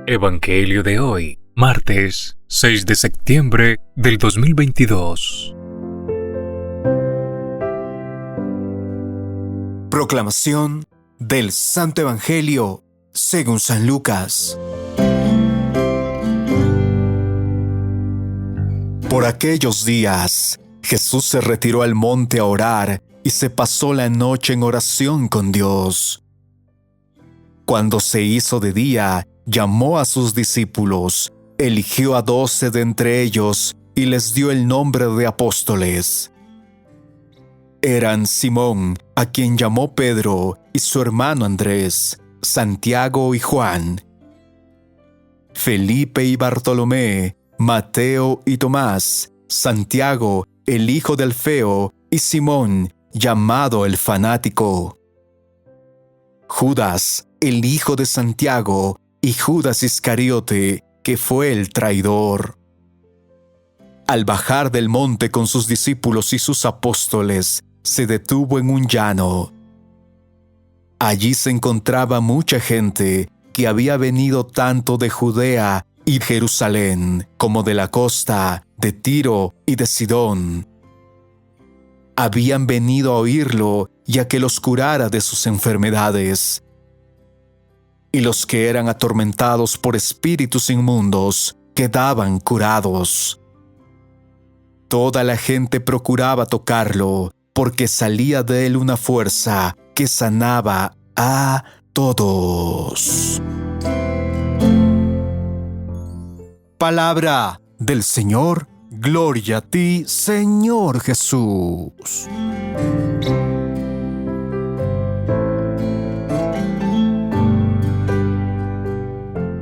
Evangelio de hoy, martes 6 de septiembre del 2022. Proclamación del Santo Evangelio según San Lucas. Por aquellos días, Jesús se retiró al monte a orar y se pasó la noche en oración con Dios. Cuando se hizo de día, llamó a sus discípulos, eligió a 12 de entre ellos y les dio el nombre de apóstoles. Eran Simón, a quien llamó Pedro, y su hermano Andrés, Santiago y Juan, Felipe y Bartolomé, Mateo y Tomás, Santiago, el hijo de Alfeo, y Simón, llamado el fanático, Judas, el hijo de Santiago, y Judas Iscariote, que fue el traidor. Al bajar del monte con sus discípulos y sus apóstoles, se detuvo en un llano. Allí se encontraba mucha gente que había venido tanto de Judea y Jerusalén como de la costa, de Tiro y de Sidón. Habían venido a oírlo y a que los curara de sus enfermedades. Y los que eran atormentados por espíritus inmundos quedaban curados. Toda la gente procuraba tocarlo, porque salía de él una fuerza que sanaba a todos. Palabra del Señor. Gloria a ti, Señor Jesús.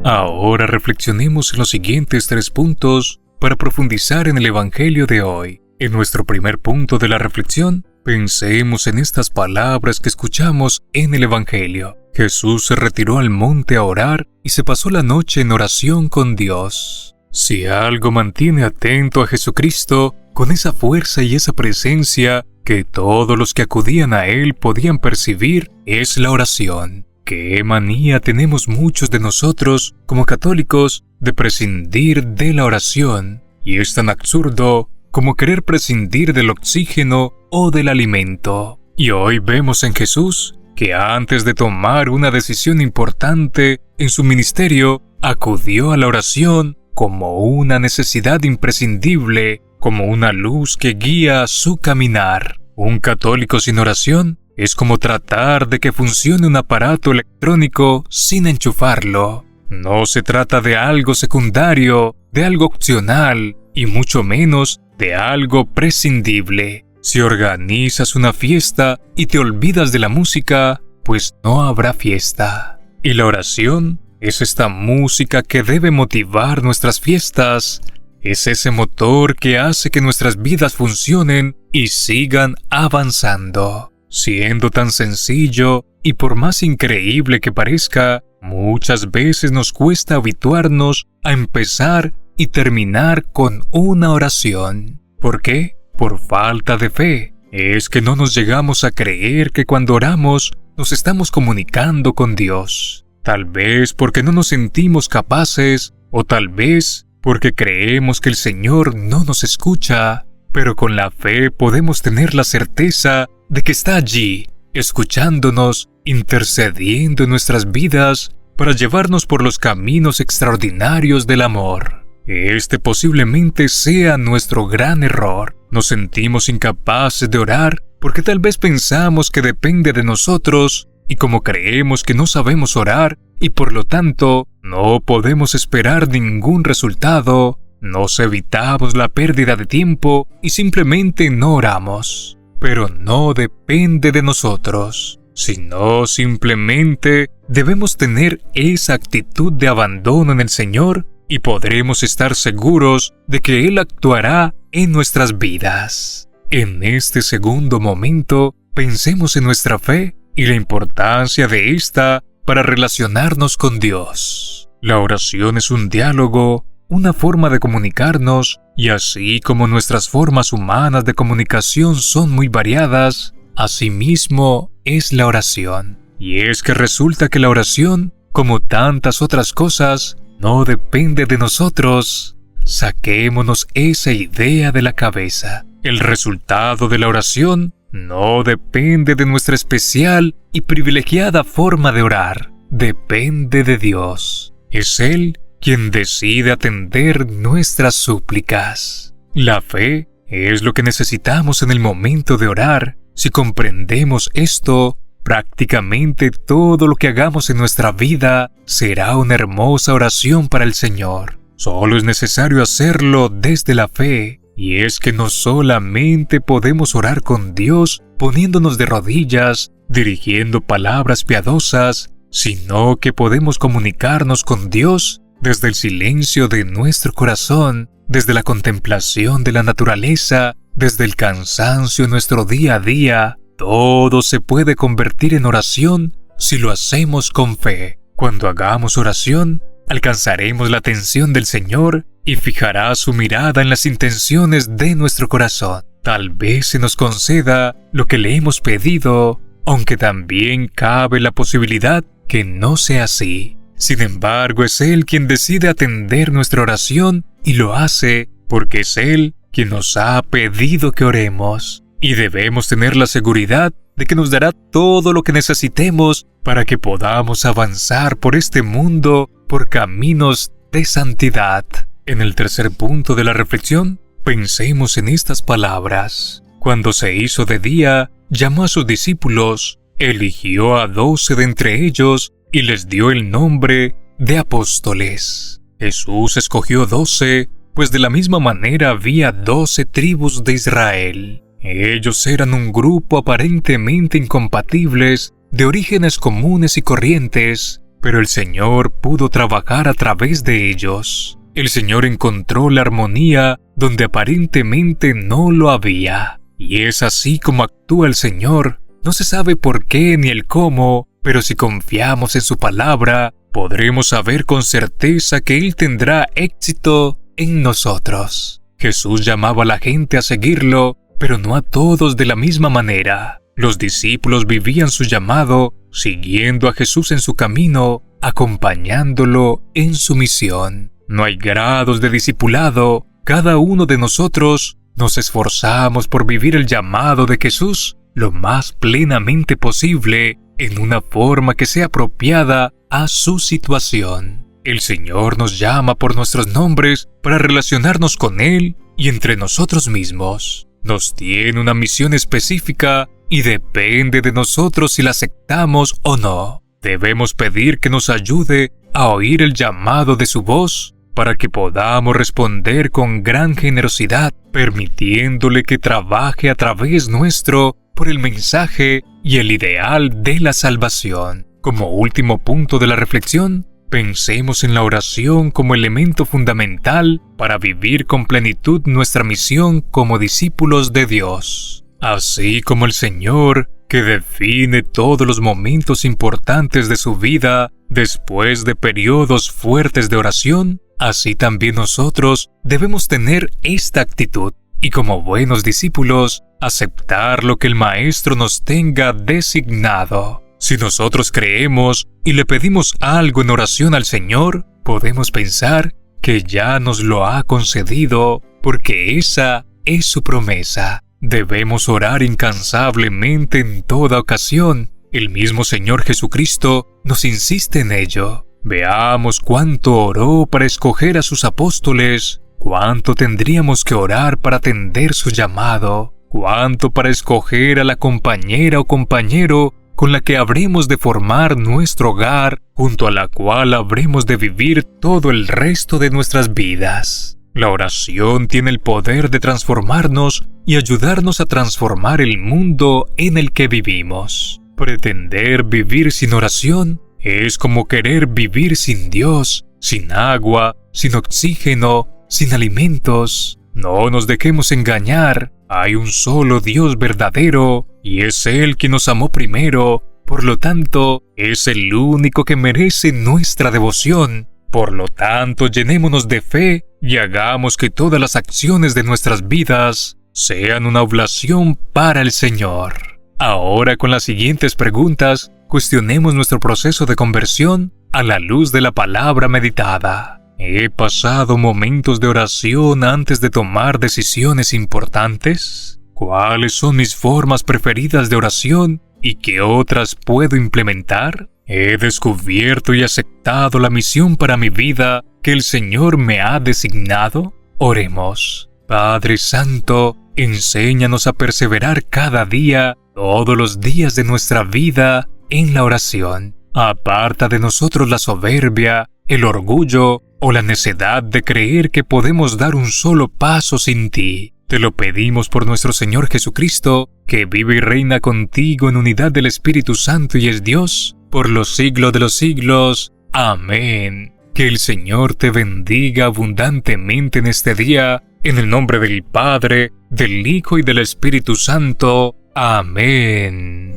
Ahora reflexionemos en los siguientes 3 puntos para profundizar en el Evangelio de hoy. En nuestro primer punto de la reflexión, pensemos en estas palabras que escuchamos en el Evangelio. Jesús se retiró al monte a orar y se pasó la noche en oración con Dios. Si algo mantiene atento a Jesucristo, con esa fuerza y esa presencia que todos los que acudían a Él podían percibir, es la oración. Qué manía tenemos muchos de nosotros, como católicos, de prescindir de la oración, y es tan absurdo como querer prescindir del oxígeno o del alimento. Y hoy vemos en Jesús que antes de tomar una decisión importante en su ministerio, acudió a la oración como una necesidad imprescindible, como una luz que guía su caminar. Un católico sin oración es como tratar de que funcione un aparato electrónico sin enchufarlo. No se trata de algo secundario, de algo opcional, y mucho menos de algo prescindible. Si organizas una fiesta y te olvidas de la música, pues no habrá fiesta. Y la oración es esta música que debe motivar nuestras fiestas. Es ese motor que hace que nuestras vidas funcionen y sigan avanzando. Siendo tan sencillo, y por más increíble que parezca, muchas veces nos cuesta habituarnos a empezar y terminar con una oración. ¿Por qué? Por falta de fe. Es que no nos llegamos a creer que cuando oramos nos estamos comunicando con Dios. Tal vez porque no nos sentimos capaces, o tal vez porque creemos que el Señor no nos escucha. Pero con la fe podemos tener la certeza de que está allí, escuchándonos, intercediendo en nuestras vidas para llevarnos por los caminos extraordinarios del amor. Este posiblemente sea nuestro gran error. Nos sentimos incapaces de orar porque tal vez pensamos que depende de nosotros, y como creemos que no sabemos orar y por lo tanto no podemos esperar ningún resultado, nos evitamos la pérdida de tiempo y simplemente no oramos. Pero no depende de nosotros, sino simplemente debemos tener esa actitud de abandono en el Señor y podremos estar seguros de que Él actuará en nuestras vidas. En este segundo momento, pensemos en nuestra fe y la importancia de esta para relacionarnos con Dios. La oración es un diálogo, una forma de comunicarnos, y así como nuestras formas humanas de comunicación son muy variadas, asimismo es la oración. Y es que resulta que la oración, como tantas otras cosas, no depende de nosotros. Saquémonos esa idea de la cabeza. El resultado de la oración no depende de nuestra especial y privilegiada forma de orar. Depende de Dios. Es Él quien decide atender nuestras súplicas. La fe es lo que necesitamos en el momento de orar. Si comprendemos esto, prácticamente todo lo que hagamos en nuestra vida será una hermosa oración para el Señor. Solo es necesario hacerlo desde la fe. Y es que no solamente podemos orar con Dios poniéndonos de rodillas, dirigiendo palabras piadosas, sino que podemos comunicarnos con Dios desde el silencio de nuestro corazón, desde la contemplación de la naturaleza, desde el cansancio en nuestro día a día. Todo se puede convertir en oración si lo hacemos con fe. Cuando hagamos oración, alcanzaremos la atención del Señor y fijará su mirada en las intenciones de nuestro corazón. Tal vez se nos conceda lo que le hemos pedido, aunque también cabe la posibilidad que no sea así. Sin embargo, es Él quien decide atender nuestra oración y lo hace porque es Él quien nos ha pedido que oremos. Y debemos tener la seguridad de que nos dará todo lo que necesitemos para que podamos avanzar por este mundo por caminos de santidad. En el tercer punto de la reflexión, pensemos en estas palabras. Cuando se hizo de día, llamó a sus discípulos, eligió a 12 de entre ellos y les dio el nombre de apóstoles. Jesús escogió 12, pues de la misma manera había 12 tribus de Israel. Ellos eran un grupo aparentemente incompatibles, de orígenes comunes y corrientes, pero el Señor pudo trabajar a través de ellos. El Señor encontró la armonía donde aparentemente no lo había. Y es así como actúa el Señor. No se sabe por qué ni el cómo, pero si confiamos en su palabra, podremos saber con certeza que Él tendrá éxito en nosotros. Jesús llamaba a la gente a seguirlo, pero no a todos de la misma manera. Los discípulos vivían su llamado, siguiendo a Jesús en su camino, acompañándolo en su misión. No hay grados de discipulado. Cada uno de nosotros nos esforzamos por vivir el llamado de Jesús lo más plenamente posible, en una forma que sea apropiada a su situación. El Señor nos llama por nuestros nombres para relacionarnos con Él y entre nosotros mismos. Nos tiene una misión específica y depende de nosotros si la aceptamos o no. Debemos pedir que nos ayude a oír el llamado de su voz para que podamos responder con gran generosidad, permitiéndole que trabaje a través nuestro por el mensaje y el ideal de la salvación. Como último punto de la reflexión, pensemos en la oración como elemento fundamental para vivir con plenitud nuestra misión como discípulos de Dios. Así como el Señor, que define todos los momentos importantes de su vida después de periodos fuertes de oración, así también nosotros debemos tener esta actitud y como buenos discípulos aceptar lo que el Maestro nos tenga designado. Si nosotros creemos y le pedimos algo en oración al Señor, podemos pensar que ya nos lo ha concedido, porque esa es su promesa. Debemos orar incansablemente en toda ocasión. El mismo Señor Jesucristo nos insiste en ello. Veamos cuánto oró para escoger a sus apóstoles, cuánto tendríamos que orar para atender su llamado, cuánto para escoger a la compañera o compañero con la que habremos de formar nuestro hogar, junto a la cual habremos de vivir todo el resto de nuestras vidas. La oración tiene el poder de transformarnos y ayudarnos a transformar el mundo en el que vivimos. Pretender vivir sin oración es como querer vivir sin Dios, sin agua, sin oxígeno, sin alimentos. No nos dejemos engañar. Hay un solo Dios verdadero, y es Él quien nos amó primero. Por lo tanto, es el único que merece nuestra devoción. Por lo tanto, llenémonos de fe y hagamos que todas las acciones de nuestras vidas sean una oblación para el Señor. Ahora, con las siguientes preguntas, cuestionemos nuestro proceso de conversión a la luz de la palabra meditada. ¿He pasado momentos de oración antes de tomar decisiones importantes? ¿Cuáles son mis formas preferidas de oración y qué otras puedo implementar? ¿He descubierto y aceptado la misión para mi vida que el Señor me ha designado? Oremos. Padre Santo, enséñanos a perseverar cada día, todos los días de nuestra vida, en la oración. Aparta de nosotros la soberbia, el orgullo o la necedad de creer que podemos dar un solo paso sin ti. Te lo pedimos por nuestro Señor Jesucristo, que vive y reina contigo en unidad del Espíritu Santo y es Dios, por los siglos de los siglos. Amén. Que el Señor te bendiga abundantemente en este día, en el nombre del Padre, del Hijo y del Espíritu Santo. Amén.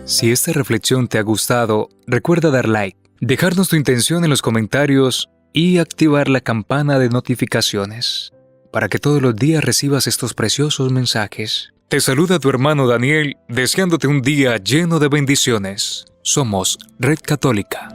Si esta reflexión te ha gustado, recuerda dar like, dejarnos tu intención en los comentarios y activar la campana de notificaciones para que todos los días recibas estos preciosos mensajes. Te saluda tu hermano Daniel, deseándote un día lleno de bendiciones. Somos Red Católica.